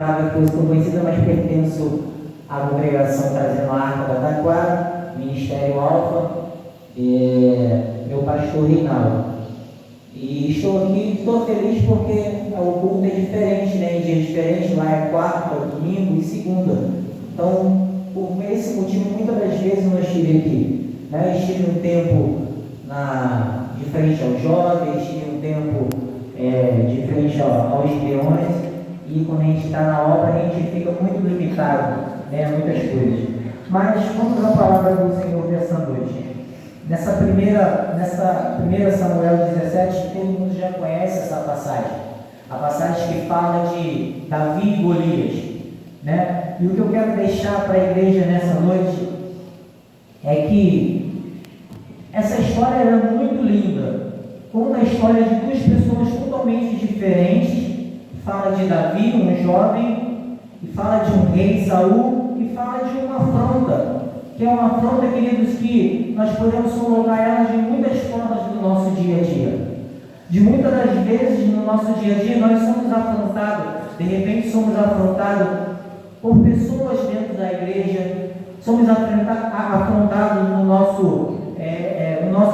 que eu sou conhecida, mas pertenço à congregação Trazendo a Arca da Taquara, Ministério Alfa, meu pastor Reinaldo. E estou aqui, estou feliz porque o culto é diferente, né? Em dias diferentes, lá é quarta, domingo e segunda. Então, por esse motivo, muitas das vezes eu não estive aqui. Né? Eu estive um tempo de frente aos jovens, estive um tempo de frente aos peões. E quando a gente está na obra, a gente fica muito limitado, né, a muitas coisas. Mas vamos à palavra do Senhor dessa noite. Nessa primeira Samuel 17, todo mundo já conhece essa passagem. A passagem que fala de Davi e Golias. Né? E o que eu quero deixar para a igreja nessa noite é que essa história era muito linda. Conta a história de duas pessoas totalmente diferentes. Fala de Davi, um jovem, e fala de um rei, Saul, e fala de uma afronta, que é uma afronta, queridos, que nós podemos colocar ela de muitas formas no nosso dia a dia. De muitas das vezes no nosso dia a dia nós somos afrontados, de repente somos afrontados por pessoas dentro da igreja, somos afrontados no nosso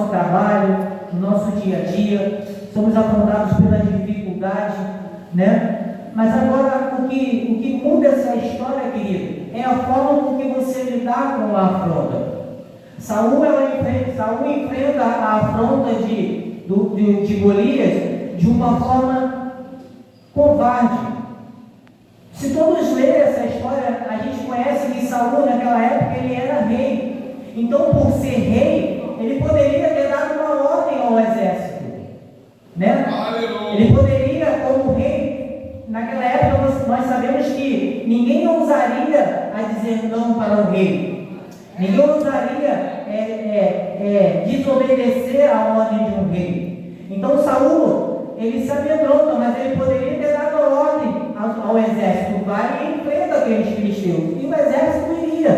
trabalho, no nosso dia a dia, somos afrontados pela dificuldade, né? Mas agora o que muda essa história, querido, é a forma com que você lidar com a afronta. Saul enfrenta a afronta de Golias de uma forma covarde. Se todos lerem essa história, a gente conhece que Saul naquela época ele era rei. Então, por ser rei, ele poderia ter dado uma ordem ao exército, né? Ele poderia, como rei, naquela época nós sabemos que ninguém ousaria a dizer não para o rei. Ninguém ousaria desobedecer a ordem de um rei. Então Saul, ele se amedronta, mas ele poderia ter dado ordem ao exército, vai e enfrenta aqueles filisteus. E o exército iria,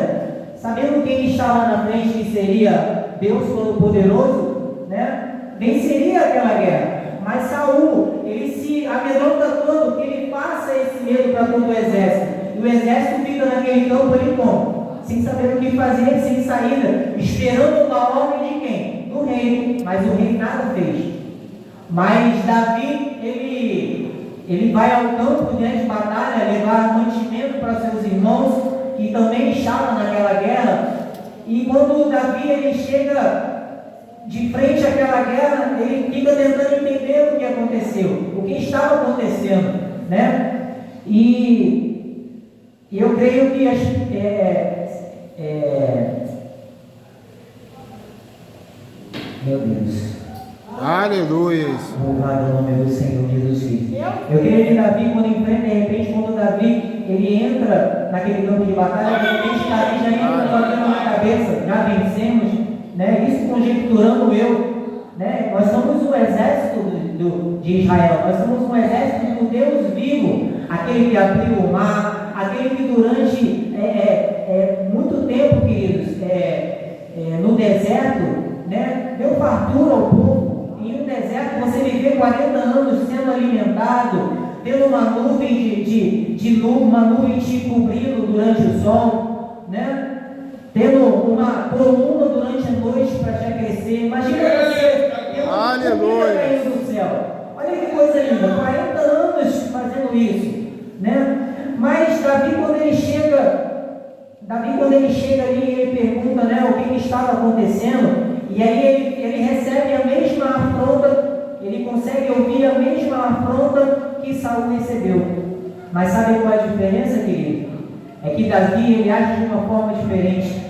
sabendo quem estava na frente, que seria Deus Todo-Poderoso, né? Venceria aquela guerra. Mas Saul, ele se amedronta todo, que ele passa esse medo para todo o exército. E o exército fica naquele campo ali como? Sem saber o que fazer, sem saída, esperando uma ordem de quem? Do rei. Mas o rei nada fez. Mas Davi, ele vai ao campo de batalha, levar mantimento para seus irmãos, que também estavam naquela guerra. E quando Davi ele chega de frente àquela guerra, ele fica tentando entender o que aconteceu, o que estava acontecendo, né? E eu creio que meu Deus, aleluia, louvado o nome do Senhor Jesus Cristo. Eu creio que Davi, quando enfrenta, de repente, quando Davi ele entra naquele campo de batalha, de repente Davi já entra batendo na cabeça, já vencemos, né? Isso conjecturando né? Nós somos o exército de Israel, nós somos um exército do Deus vivo, aquele que abriu o mar, aquele que durante muito tempo, queridos, no deserto, né? Deu fartura ao povo. E no deserto você viver 40 anos sendo alimentado, tendo uma nuvem uma nuvem te cobrindo durante o sol, né? Tendo uma coluna durante a noite para te aquecer. Imagina você tendo comida caindo do céu. Olha que coisa linda, 40 anos fazendo isso, né? Mas Davi quando ele chega ali, ele pergunta, né, o que estava acontecendo, e aí ele recebe a mesma afronta, ele consegue ouvir a mesma afronta que Saul recebeu. Mas sabe qual é a diferença, querido? É que Davi ele age de uma forma diferente.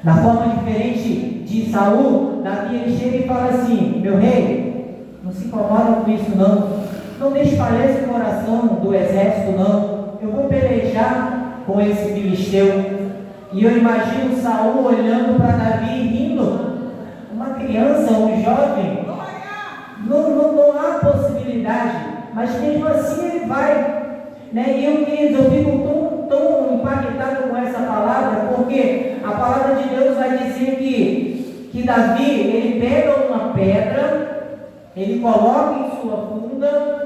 Da forma diferente de Saul, Davi ele chega e fala assim: meu rei, não se incomoda com isso não desfaleça o coração do exército não, eu vou pelejar com esse filisteu. E eu imagino Saul olhando para Davi e rindo. Uma criança, um jovem, não há possibilidade, mas mesmo assim ele vai, né? E eu fico tão impactado com essa palavra, porque a palavra de Deus vai dizer que Davi, ele pega uma pedra, ele coloca em sua funda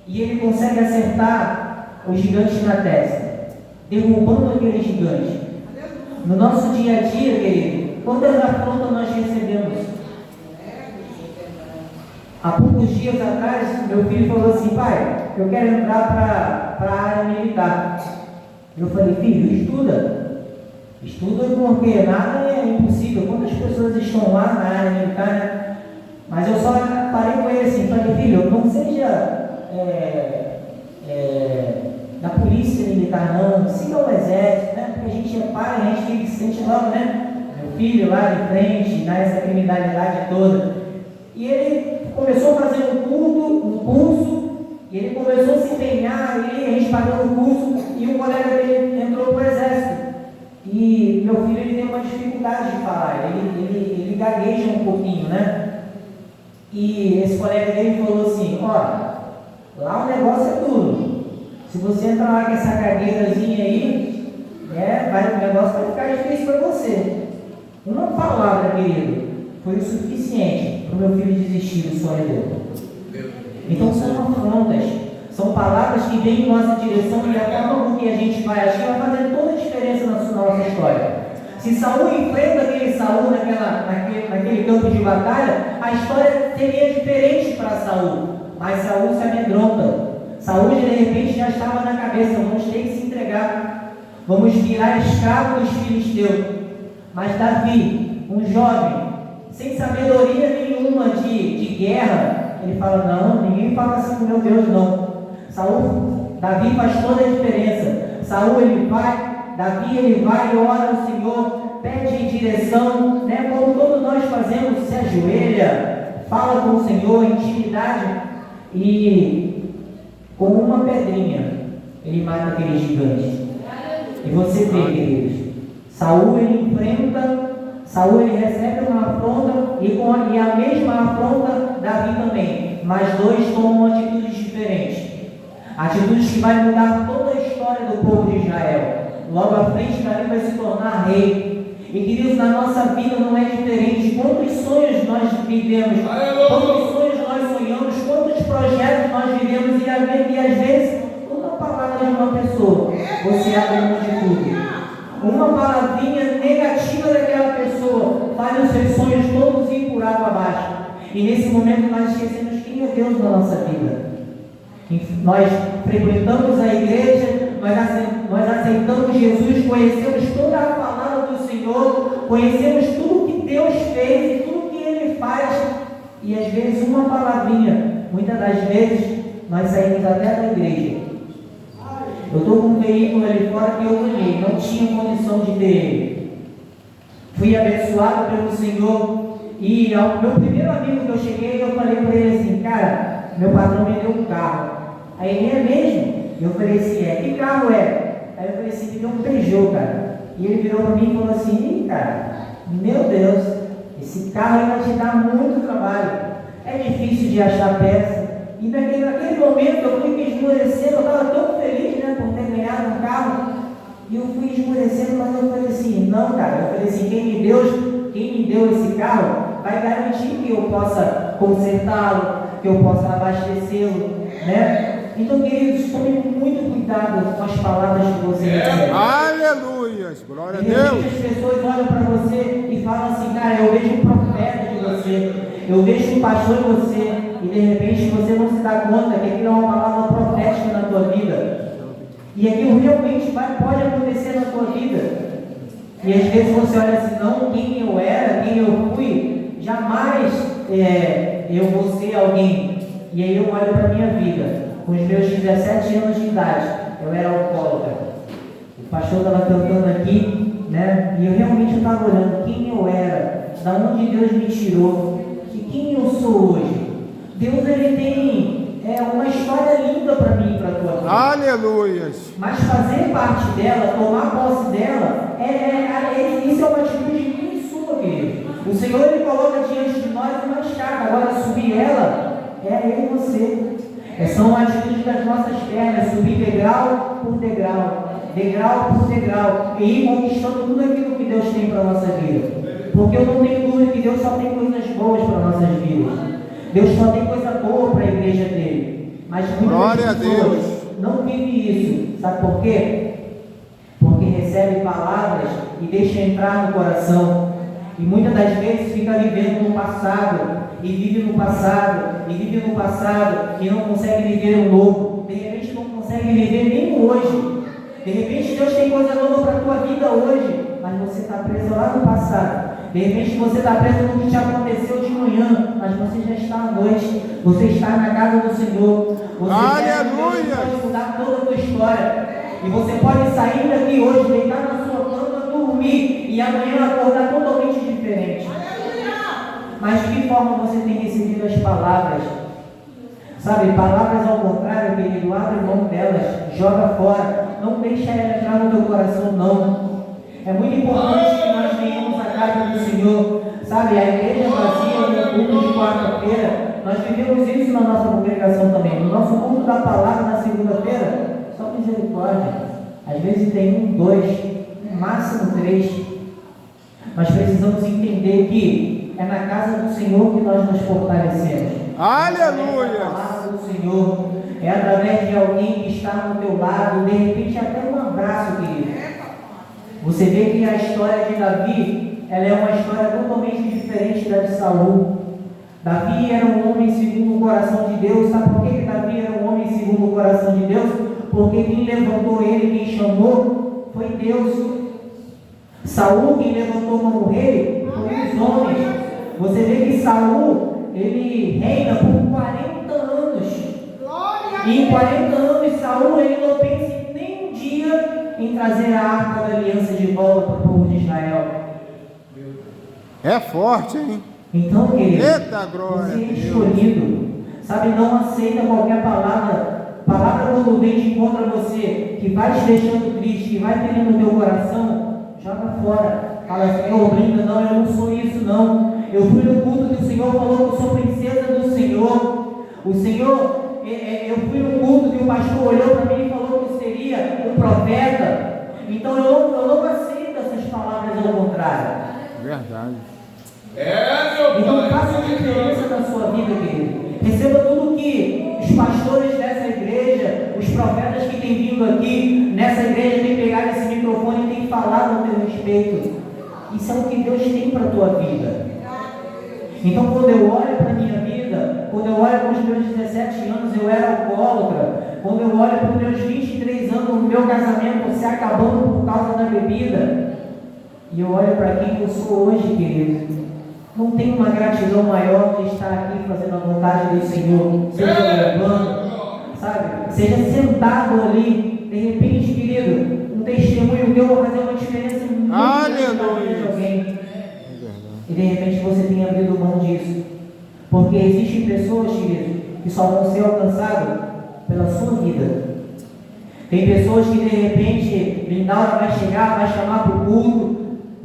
e ele consegue acertar os gigantes na testa, derrubando aquele gigante. No nosso dia a dia, querido, quantas afrontas nós recebemos? Há poucos dias atrás, meu filho falou assim: pai, eu quero entrar para a área militar. Eu falei: filho, estuda porque nada é impossível. Quantas pessoas estão lá na área militar, né? Mas eu só parei com ele assim, falei: filho, não seja da polícia militar não, siga o exército, né? Porque a gente é pai, a gente se sente logo, né? Meu filho lá de frente, nessa criminalidade toda. E ele começou a fazer um curso, e ele começou a se empenhar, e a gente pagou o curso, e um colega dele entrou para o exército. E meu filho, ele tem uma dificuldade de falar, ele gagueja um pouquinho, né? E esse colega dele falou assim: ó, lá o negócio é duro. Se você entrar lá com essa gagueirazinha aí, o negócio vai ficar difícil para você. Uma palavra, querido, foi o suficiente para o meu filho desistir do sonho dele. Então são afrontas, são palavras que vêm em nossa direção, e a forma com que a gente vai agir vai fazer toda a diferença na nossa história. Se Saul enfrenta aquele Saul naquele campo de batalha, a história seria diferente para Saul, mas Saul se amedronta. Saul de repente já estava na cabeça: vamos ter que se entregar, vamos virar escravo dos filisteus. Mas Davi, um jovem, sem sabedoria nenhuma de guerra, ele fala: não, ninguém fala assim com meu Deus não. Davi faz toda a diferença. Saul ele vai, Davi ele vai e ora ao Senhor, pede direção, né? Como todos nós fazemos, se ajoelha, fala com o Senhor, intimidade, e com uma pedrinha ele mata aquele gigante. E você vê, queridos, Saul ele enfrenta, Saul ele recebe uma afronta, e a mesma afronta Davi também, mas dois tomam atitudes diferentes, atitudes que vai mudar toda a história do povo de Israel. Logo à frente, Davi vai se tornar rei. E queridos, na nossa vida não é diferente. Quantos sonhos nós vivemos, quantos sonhos nós sonhamos, quantos projetos nós vivemos, e às vezes uma palavra de uma pessoa, você abre mão de tudo. Uma palavrinha negativa daquela pessoa faz os seus sonhos todos ir por água abaixo. E nesse momento nós esquecemos quem é Deus na nossa vida. Nós frequentamos a igreja, nós aceitamos Jesus, conhecemos toda a palavra do Senhor, conhecemos tudo que Deus fez e tudo que Ele faz, e às vezes uma palavrinha, muitas das vezes nós saímos até da igreja. Eu estou com um veículo ali fora que eu ganhei, não tinha condição de ter ele. Fui abençoado pelo Senhor, e ao meu primeiro amigo que eu cheguei, eu falei para ele assim: cara, meu patrão me deu um carro. Aí ele: é mesmo? Eu falei assim: é, que carro é? Aí eu falei assim: me deu um Peugeot, cara. E ele virou para mim e falou assim: cara, meu Deus, esse carro vai te dar muito trabalho, é difícil de achar peça. E naquele momento eu fui me esmorecendo, eu estava tão feliz, né, por ter ganhado um carro, e eu fui esmorecendo, mas eu falei assim: não, cara, eu falei assim, quem me deu esse carro vai garantir que eu possa consertá-lo, que eu possa abastecê-lo, né? Então, queridos, tome muito cuidado com as palavras que você recebe. Aleluia! Glória a Deus! As pessoas olham para você e falam assim: cara, eu vejo um profeta de você, eu vejo um pastor em você, e de repente você não se dá conta que aquilo é uma palavra profética na tua vida, e aquilo realmente pode acontecer na tua vida. E às vezes você olha assim: não, quem eu era, quem eu fui, jamais eu vou ser alguém. E aí eu olho para a minha vida. Com os meus 17 anos de idade, eu era alcoólatra. O pastor estava cantando aqui, né? E eu realmente estava olhando quem eu era, da onde Deus me tirou, e quem eu sou hoje. Deus, ele tem uma história linda para mim e para a tua vida. Aleluia! Mas fazer parte dela, tomar posse dela, isso é uma atitude minha e sua, querido. O Senhor, ele coloca diante de nós uma escada. Agora, subir ela é eu e você. São atitudes das nossas pernas, subir degrau por degrau, degrau por degrau, e ir conquistando tudo aquilo que Deus tem para a nossa vida. Porque eu não tenho dúvida que Deus só tem coisas boas para nossas vidas. Deus só tem coisa boa para a igreja dele. Mas glória a Deus. não vive isso. Sabe por quê? Porque recebe palavras e deixa entrar no coração. E muitas das vezes fica vivendo no passado, e vive no passado, e vive no passado, e não consegue viver o novo. De repente não consegue viver nem hoje. De repente Deus tem coisa nova para a tua vida hoje, mas você está preso lá no passado. De repente você está preso no que te aconteceu de manhã, mas você já está à noite. Você está na casa do Senhor. Você pode mudar toda a tua história. E você pode sair daqui hoje, deitar na sua cama, dormir e amanhã acordar totalmente diferente. Mas de que forma você tem recebido as palavras? Sabe, palavras ao contrário, querido, abre mão delas, joga fora, não deixa ela entrar no teu coração, não. É muito importante que nós venhamos à casa do Senhor, sabe, a igreja vazia no culto de quarta-feira, nós vivemos isso na nossa congregação também. No nosso culto da palavra na segunda-feira, só misericórdia, às vezes tem 1, 2, no máximo 3, mas precisamos entender que é na casa do Senhor que nós nos fortalecemos. Aleluia! É a palavra do Senhor, é através de alguém que está no teu lado, de repente até um abraço, querido. Você vê que a história de Davi, ela é uma história totalmente diferente da de Saul. Davi era um homem segundo o coração de Deus. Sabe por que Davi era um homem segundo o coração de Deus? Porque quem levantou ele, quem chamou, foi Deus. Saul, quem levantou como rei, foi os homens. Você vê que Saul, ele reina por 40 anos. E em 40 anos, Saul, ele não pensa nem um dia em trazer a arca da aliança de volta para o povo de Israel. É forte, hein? Então, querido, Eita, glória, você é escolhido. Sabe, não aceita qualquer palavra. Palavra quando vem de contra você, que vai te deixando triste, que vai ferindo o teu coração, joga fora. Fala, Senhor, brinda, não, eu não sou isso, não. Eu fui no culto que o Senhor falou que eu sou princesa do Senhor. O Senhor, eu fui no culto que o pastor olhou para mim e falou que eu seria um profeta. Então eu não aceito essas palavras ao contrário. Verdade. Então faça a diferença na sua vida, querido. Receba tudo que os pastores dessa igreja, os profetas que têm vindo aqui nessa igreja, têm pegado esse microfone e têm falado a teu respeito. Isso é o que Deus tem para a tua vida. Então, quando eu olho para a minha vida, quando eu olho para os meus 17 anos, eu era alcoólatra. Quando eu olho para os meus 23 anos, o meu casamento se acabando por causa da bebida. E eu olho para quem eu sou hoje, querido. Não tem uma gratidão maior de estar aqui fazendo a vontade do Senhor, seja louvando, sabe? Seja sentado ali, de repente, querido, um testemunho teu vai fazer uma diferença muito grande na vida de alguém. E de repente você tem abrido mão disso. Porque existem pessoas, querido, que só vão ser alcançadas pela sua vida. Tem pessoas que de repente, Lindaura vai chegar, vai chamar para o culto,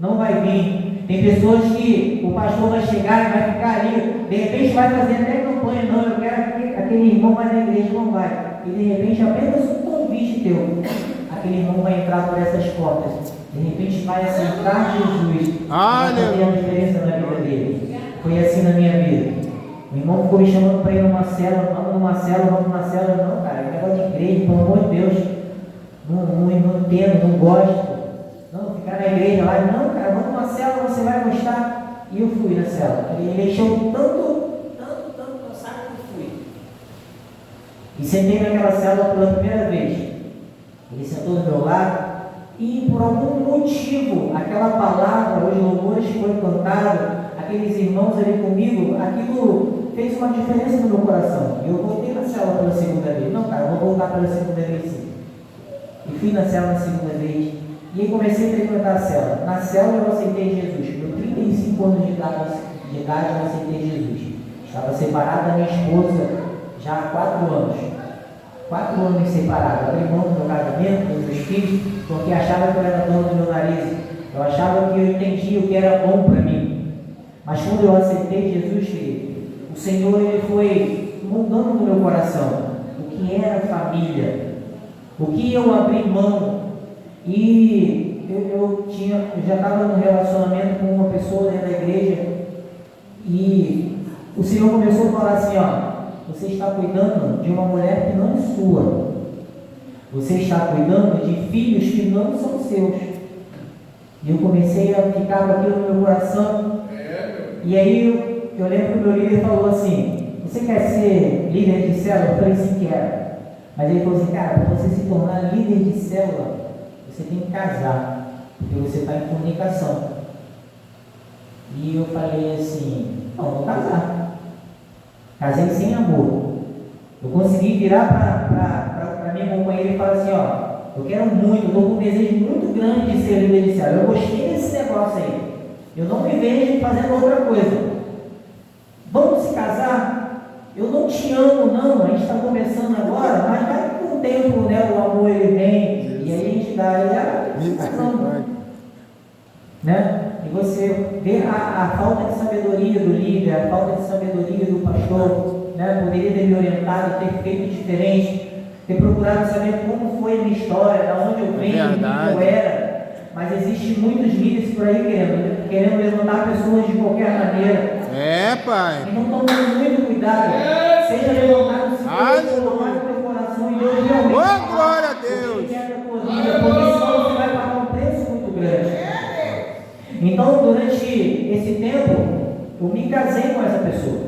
não vai vir. Tem pessoas que o pastor vai chegar e vai ficar ali, de repente vai fazer até campanha, não, eu quero que aquele irmão vai na igreja, não vai. E de repente apenas um convite teu, aquele irmão vai entrar por essas portas, de repente vai aceitar Jesus, vai fazer a diferença na vida dele. Foi assim na minha vida. O irmão ficou me chamando para ir numa célula, vamos numa célula, não, cara, é negócio de igreja, pelo amor de Deus, não entendo, não gosto. Não, ficar na igreja lá, não, cara, vamos numa célula, você vai gostar. E eu fui na célula. Ele encheu tanto cansado que eu fui. E sentei naquela célula pela primeira vez. Ele sentou do meu lado e por algum motivo, aquela palavra, os louvores que foram cantados, aqueles irmãos ali comigo, aquilo fez uma diferença no meu coração. E eu voltei na célula pela segunda vez. Não, cara, eu vou voltar pela segunda vez sim. E fui na célula na segunda vez. E aí comecei a frequentar a célula. Na célula eu aceitei Jesus. Com 35 anos de idade eu aceitei Jesus. Estava separado da minha esposa já há 4 anos. 4 anos separados. Abri mão do meu casamento, dos meus filhos, porque achava que eu era dono do meu nariz. Eu achava que eu entendia o que era bom para mim. Mas quando eu aceitei Jesus, querido, o Senhor ele foi mudando no meu coração o que era família, o que eu abri mão. E eu já estava num relacionamento com uma pessoa dentro da igreja e o Senhor começou a falar assim, ó, você está cuidando de uma mulher que não é sua. Você está cuidando de filhos que não são seus. E eu comecei a ficar com aquilo no meu coração. E aí eu lembro que o meu líder falou assim: você quer ser líder de célula? Eu falei assim, quero. Mas ele falou assim, cara, para você se tornar líder de célula, você tem que casar, porque você está em comunicação. E eu falei assim, não, vou casar. Casei sem amor. Eu consegui virar para minha companheira e falar assim, ó, eu quero muito, eu estou com um desejo muito grande de ser líder de célula. Eu gostei desse negócio aí. Eu não me vejo fazendo outra coisa. Vamos se casar? Eu não te amo, não. A gente está começando agora, mas vai com o tempo, né? O amor ele vem e aí a gente dá. Né? E você vê a falta de sabedoria do líder, a falta de sabedoria do pastor, né? Poderia ter me orientado, ter feito diferente, ter procurado saber como foi a minha história, de onde eu venho, quem eu era. Mas existem muitos líderes por aí querendo levantar pessoas de qualquer maneira. É, pai. Então tome muito cuidado. Seja levantado se Deus colocar no teu coração e Deus realmente. Oh, glória a Deus! Porque senão você vai pagar um preço muito grande. Então, durante esse tempo, eu me casei com essa pessoa.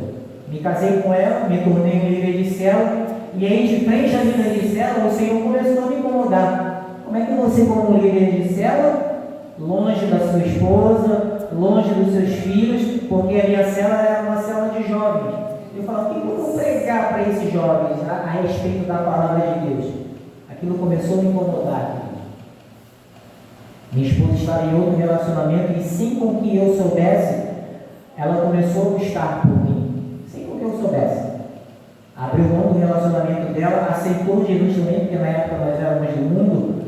Me casei com ela, me tornei um líder de célula. E aí, de frente à líder de célula, o Senhor começou a me incomodar. Como é que você, como líder de célula, longe da sua esposa, longe dos seus filhos, porque a minha célula era uma célula de jovens. Eu falo, o que eu vou pregar para esses jovens a respeito da palavra de Deus? Aquilo começou a me incomodar. Minha esposa estava em outro relacionamento e sem com que eu soubesse, ela começou a buscar por mim. Sem com que eu soubesse. Abriu mão do relacionamento dela, aceitou Jesus também, porque na época nós éramos do mundo.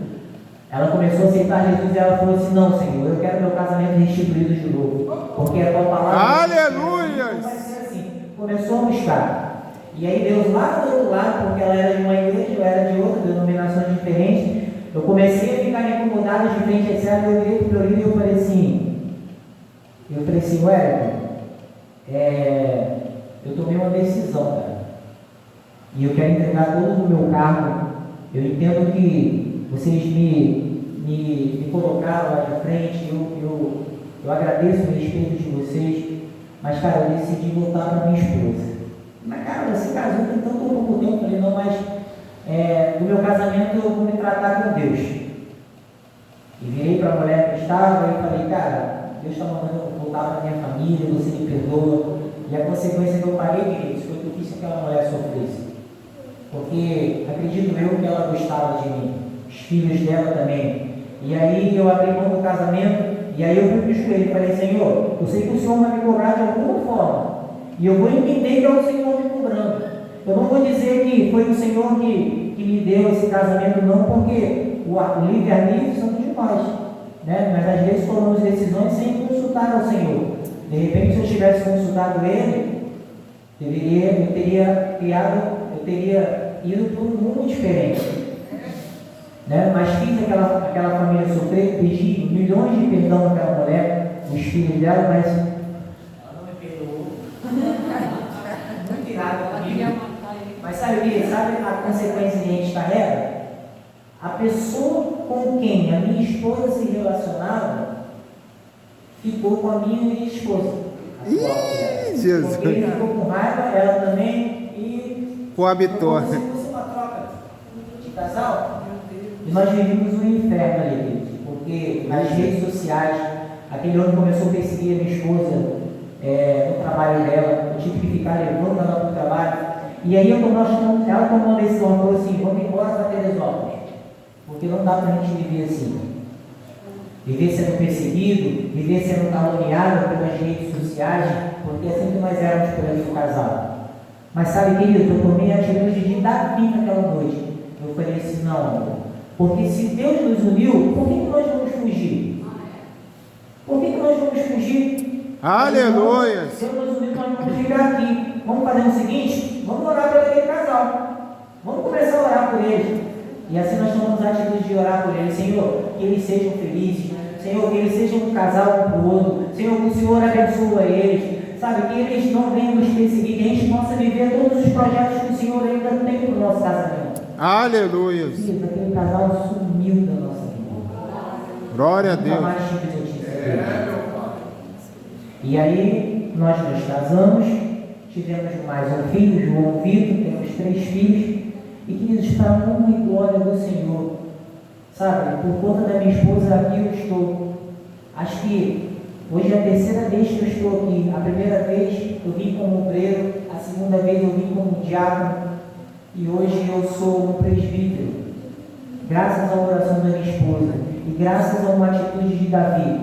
Ela começou a aceitar Jesus e ela falou assim, não, Senhor, eu quero meu casamento restituído de novo, porque a tua palavra... Aleluia! Não vai ser assim. Começou a buscar. E aí Deus lá do outro lado, porque ela era de uma igreja, eu era de outra, denominação diferente, eu comecei a ficar incomodado de frente a essa, eu virei para o meu líder e eu falei assim, Wellington, eu tomei uma decisão, cara, e eu quero entregar todo o meu cargo. Eu entendo que vocês me colocaram lá de frente, eu agradeço o respeito de vocês, mas, cara, eu decidi voltar para minha esposa. Mas, cara, você casou tem tanto pouco tempo. Eu falei, não, mas no meu casamento eu vou me tratar com Deus. E virei para a mulher que estava e falei, cara, Deus está mandando eu voltar para minha família, você me perdoa. E a consequência que eu paguei, queridos, foi que eu fiz que aquela mulher sofresse. Porque acredito eu que ela gostava de mim, os filhos dela também. E aí eu abri mão do casamento, e aí eu fui para o joelho e falei, Senhor, eu sei que o Senhor vai me cobrar de alguma forma, e eu vou entender que é o Senhor me cobrando. Eu não vou dizer que foi o Senhor que me deu esse casamento, não, porque o livre-arbítrio são de nós, né? Mas às vezes tomamos decisões sem consultar ao Senhor. De repente, se eu tivesse consultado Ele, eu teria ido para um mundo diferente, né? Mas fiz aquela família sofrer, pedi milhões de perdão àquela mulher, os filhos dela, mas ela não me perdoou. Muito irada comigo. Mas sabe a consequência que a gente carrega? A pessoa com quem a minha esposa se relacionava ficou com a minha esposa. Jesus. Porque ele ficou com raiva, ela também, e coabitou. Como se fosse uma troca de casal. E nós vivimos um inferno ali, queridos, porque nas redes sociais, aquele homem começou a perseguir a minha esposa no trabalho dela. Eu tive que ficar levando ela para o trabalho. E aí ela tomou uma decisão, ela falou assim, vamos embora para Teresópolis, porque não dá para a gente viver assim. Viver sendo perseguido, viver sendo caluniado pelas redes sociais, porque é assim que nós éramos perante o casal. Mas sabe, querido, eu tomei a atitude de dar fim naquela noite. Eu falei assim, não, porque se Deus nos uniu, por que nós vamos fugir? Por que nós vamos fugir? Aleluia! Se Deus nos uniu, nós vamos ficar aqui. Vamos fazer o seguinte, vamos orar por aquele casal. Vamos começar a orar por eles. E assim nós tomamos a atitude de orar por eles. Senhor, que eles sejam felizes. Senhor, que eles sejam um casal um para o outro. Senhor, que o Senhor abençoe eles. Sabe, que eles não venham nos perseguir, que a gente possa viver todos os projetos que o Senhor ainda tem para o nosso casamento. Aleluia. Filhos, aquele casal sumiu da nossa vida. Glória a Nunca Deus. mais tive notícia dele. E aí, nós nos casamos, tivemos mais um filho, João Vitor, temos 3 filhos, e queridos, para a honra e glória do Senhor, sabe, por conta da minha esposa, aqui eu estou. Acho que hoje é a 3ª vez que eu estou aqui. A primeira vez eu vim como obreiro, a segunda vez eu vim como diácono, e hoje eu sou um presbítero, graças à oração da minha esposa, e graças a uma atitude de Davi,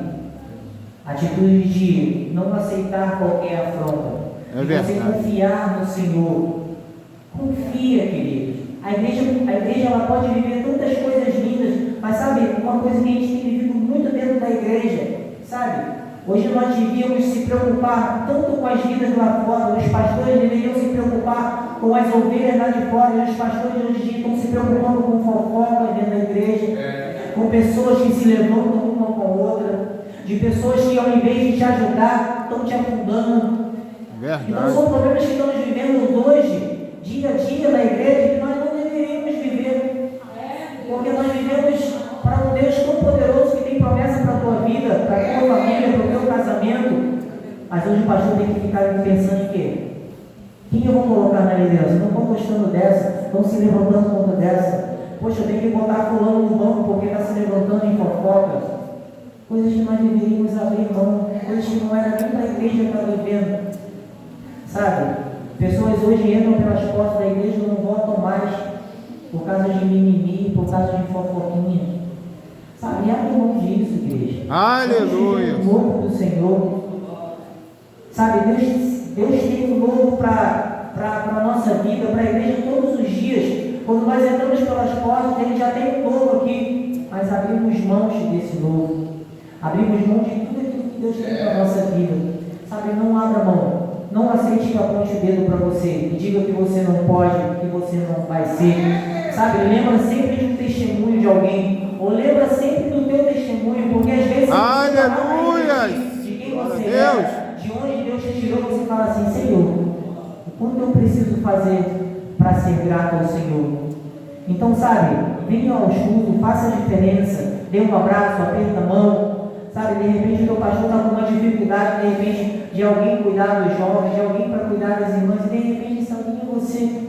atitude de não aceitar qualquer afronta, É de você verdade. confiar no Senhor. Confia, queridos. A igreja ela pode viver tantas coisas lindas, mas sabe, uma coisa que a gente tem vivido muito dentro da igreja, sabe? Hoje nós devíamos se preocupar tanto com as vidas lá fora, os pastores deveriam se preocupar com as ovelhas lá de fora, e os pastores hoje em dia estão se preocupando com fofoca dentro da igreja, com pessoas que se levantam uma com a outra, de pessoas que ao invés de te ajudar, estão te afundando. Então Verdade. são problemas que estamos vivendo hoje, dia a dia na igreja, que nós não deveríamos viver. Porque nós vivemos para um Deus tão poderoso que tem promessa para a tua vida, para a tua família, para o teu casamento. Mas hoje o pastor tem que ficar pensando em quê? Quem eu vou colocar na liderança? Não estou gostando dessa, estão se levantando contra dessa. Poxa, eu tenho que botar fulano no banco porque está se levantando em fofocas. Coisas que nós deveríamos abrir mão, coisas que não era nem para a igreja estar vivendo. Sabe? Pessoas hoje entram pelas portas da igreja e não voltam mais por causa de mimimi, por causa de fofoquinha. Sabe? Abre mão disso, igreja. Aleluia. O novo do Senhor. Sabe? Deus tem um novo para a nossa vida, para a igreja todos os dias. Quando nós entramos pelas portas, Ele já tem um novo aqui. Mas abrimos mãos desse novo. Abrimos mão de tudo aquilo que Deus tem para a nossa vida. Sabe? Não abra mão. Não aceite que aponte o dedo para você e diga que você não pode, que você não vai ser. Sabe? Lembra sempre de um testemunho de alguém. Ou lembra sempre do teu testemunho, porque às vezes Aleluia! de quem Glória você a Deus. é, de onde Deus te tirou, você fala assim: Senhor, o quanto eu preciso fazer para ser grato ao Senhor? Então, sabe, venha ao culto, faça a diferença, dê um abraço, aperta a mão. Sabe, de repente o teu pastor está com uma dificuldade, de repente, de alguém cuidar dos jovens, de alguém para cuidar das irmãs, e de repente esse alguém é você,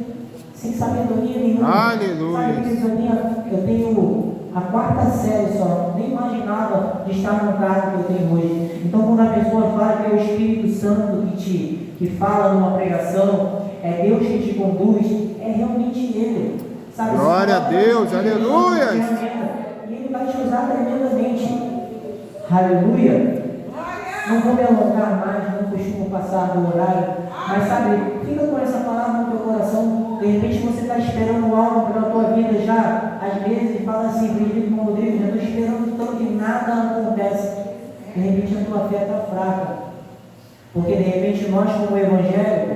sem sabedoria nenhuma. Aleluia. Sabe, eu tenho a 4ª série só, nem imaginava de estar no cargo que eu tenho hoje. Então, quando a pessoa fala que é o Espírito Santo que fala numa pregação, é Deus que te conduz, é realmente Ele. Sabe, Glória a Deus, aleluia. E Ele vai te usar tremendamente. Aleluia. Não vou me alongar mais, não costumo passar do horário, mas sabe, fica com essa palavra no teu coração. De repente você está esperando algo pela tua vida já, às vezes, e fala assim: Benedito Rodrigo, já estou esperando tanto que nada acontece. De repente a tua fé está fraca, porque de repente nós, como evangélico,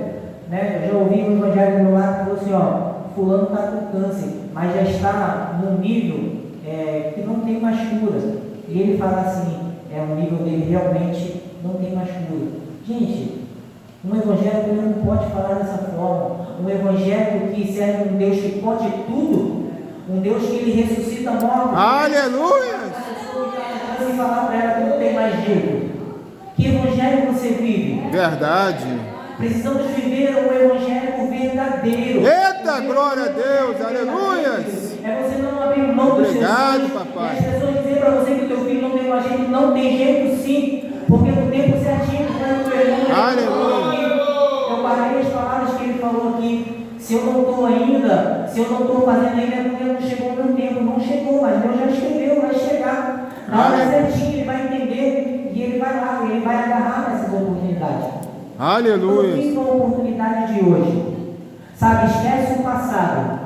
né, eu já ouvi um evangélico do meu lado que falou assim: ó, fulano está com câncer, mas já está num nível que não tem mais cura. E ele fala assim: um nível dele realmente não tem mais cura. Gente, um evangélico ele não pode falar dessa forma. Um evangélico que serve um Deus que pode tudo, um Deus que ele ressuscita mortos. Aleluia. E falar para ela que não tem mais jeito. Que evangelho você vive? Verdade. Precisamos viver um evangelho verdadeiro. Eita, glória a Deus, aleluia. É você não abrir mão dos seus Obrigado, sonhos. papai. E as pessoas dizem para você que o teu filho não tem mais jeito. Não tem jeito sim, porque no tempo certinho, quando o irmão Aleluia. eu parei as palavras que ele falou aqui. Se eu não estou ainda, se eu não estou fazendo ainda, é porque não chegou o meu tempo. Não chegou, mas Deus já escreveu, vai chegar. Na hora certinha ele vai entender e ele vai lá, ele vai agarrar nessas oportunidades. Aleluia. Então, a oportunidade de hoje, sabe, esquece o passado,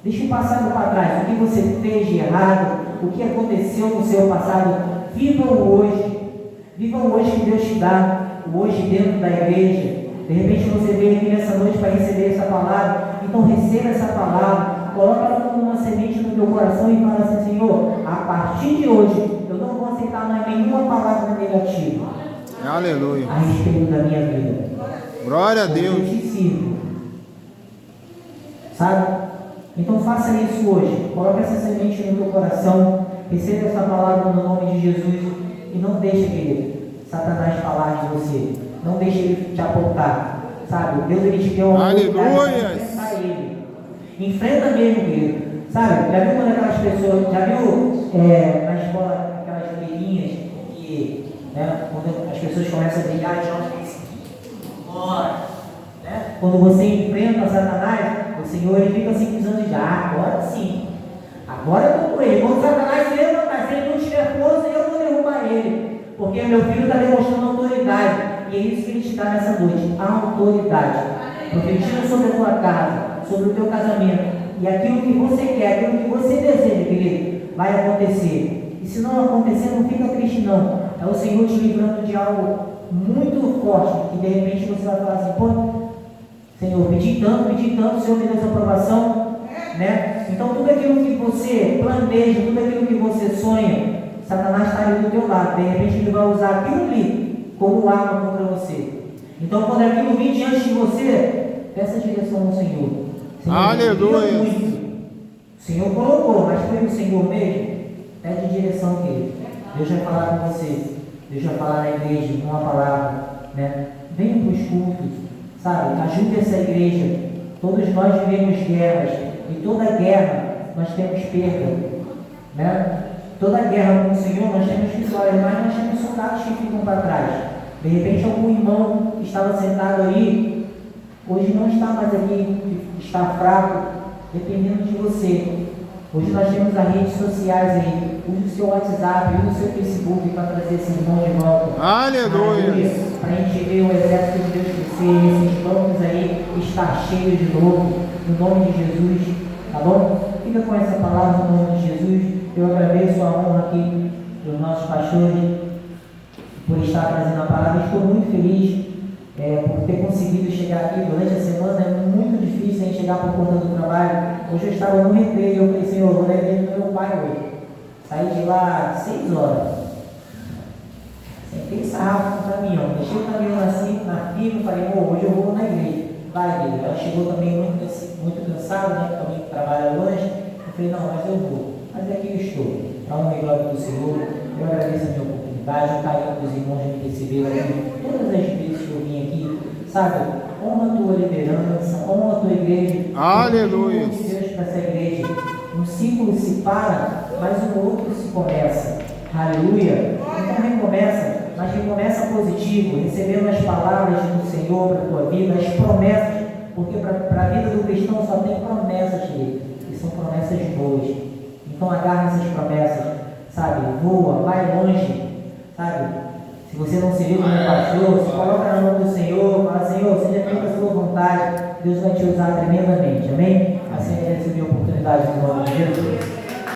deixa o passado para trás, o que você fez de errado, o que aconteceu no seu passado. Viva o hoje que Deus te dá, o hoje dentro da igreja. De repente você veio aqui nessa noite para receber essa palavra, então receba essa palavra, coloca ela como uma semente no teu coração e fala assim: Senhor, a partir de hoje eu não vou aceitar mais nenhuma palavra negativa Aleluia. a respeito da minha vida. Glória a Deus. Eu te sirvo. Sabe? Então faça isso hoje. Coloque essa semente no teu coração. Receba essa palavra no nome de Jesus. E não deixe, querido, Satanás falar de você. Não deixe ele te apontar. Sabe? Deus, ele te deu uma oportunidade para enfrentar ele. Enfrenta mesmo, querido. Sabe? Já viu quando aquelas pessoas... Já viu na escola aquelas briguinhas que... Né, quando as pessoas começam a brigar e jogam assim... Bora! Né? Quando você enfrenta Satanás, o Senhor ele fica simplesmente dizendo, agora sim. Agora eu estou com ele. Quando Satanás se levantar, se ele não tiver força, eu vou derrubar ele. Porque meu filho está demonstrando autoridade. E é isso que ele te dá nessa noite. A autoridade. Profetiza sobre a tua casa, sobre o teu casamento. E aquilo que você quer, aquilo que você deseja, querido, vai acontecer. E se não acontecer, não fica triste não. É o Senhor te livrando de algo muito forte. E de repente você vai falar assim, pô, Senhor, pedi tanto, o Senhor me deu essa aprovação, né? Então tudo aquilo que você planeja, tudo aquilo que você sonha, Satanás está ali do teu lado. De repente ele vai usar aquilo ali como arma contra você. Então quando aquilo vir diante de você, peça direção ao Senhor. Senhor, aleluia. O Senhor colocou, mas foi o Senhor mesmo? Pede direção, querido. Deus vai falar com você. Deus vai falar na igreja, com uma palavra, né? Venha para os cultos, sabe? Ajude essa igreja. Todos nós vivemos guerras. E toda guerra nós temos perda, né? Toda guerra com o Senhor nós temos vitória, mas nós temos soldados que ficam para trás. De repente algum irmão que estava sentado aí, hoje não está mais aqui, está fraco, dependendo de você. Hoje nós temos as redes sociais aí. Use o seu WhatsApp, use o seu Facebook para trazer esse irmão de volta. Aleluia! Para a gente ver o exército de Deus crescer, esses bancos aí estar cheios de novo, no nome de Jesus, tá bom? Fica com essa palavra no nome de Jesus. Eu agradeço a honra aqui dos nossos pastores por estar trazendo a palavra. Estou muito feliz por ter conseguido chegar aqui durante a semana. É muito difícil a gente chegar por conta do trabalho. Hoje eu estava no recreio e eu falei, Senhor, vou na igreja do meu pai hoje. Saí de lá às 6 horas. Sentei sarrafo no caminhão. Deixei o caminhão assim, na fila, falei, hoje eu vou na igreja. Vai, igreja. Ela chegou também muito cansada, né? Também trabalha longe. Eu falei, não, mas eu vou. Mas aqui eu estou. Para honra e glória do Senhor. Eu agradeço a minha oportunidade, o carinho dos irmãos de me receberam aqui. Todas as vezes que eu vim aqui, sabe? Honra a tua liderança, honra a tua igreja. Aleluia. Deus para essa igreja. Um ciclo se para, mas um outro se começa. Aleluia. Então recomeça, mas recomeça positivo, recebendo as palavras do Senhor para a tua vida, as promessas, porque para a vida do cristão só tem promessas dele, e são promessas boas. Então agarra essas promessas, sabe? Voa, vai longe, sabe? Se você não se vê como pastor, se coloca na mão do Senhor, fala, Senhor, seja feita a sua vontade, Deus vai te usar tremendamente, amém? Assim eu recebi a oportunidade no nome de Jesus.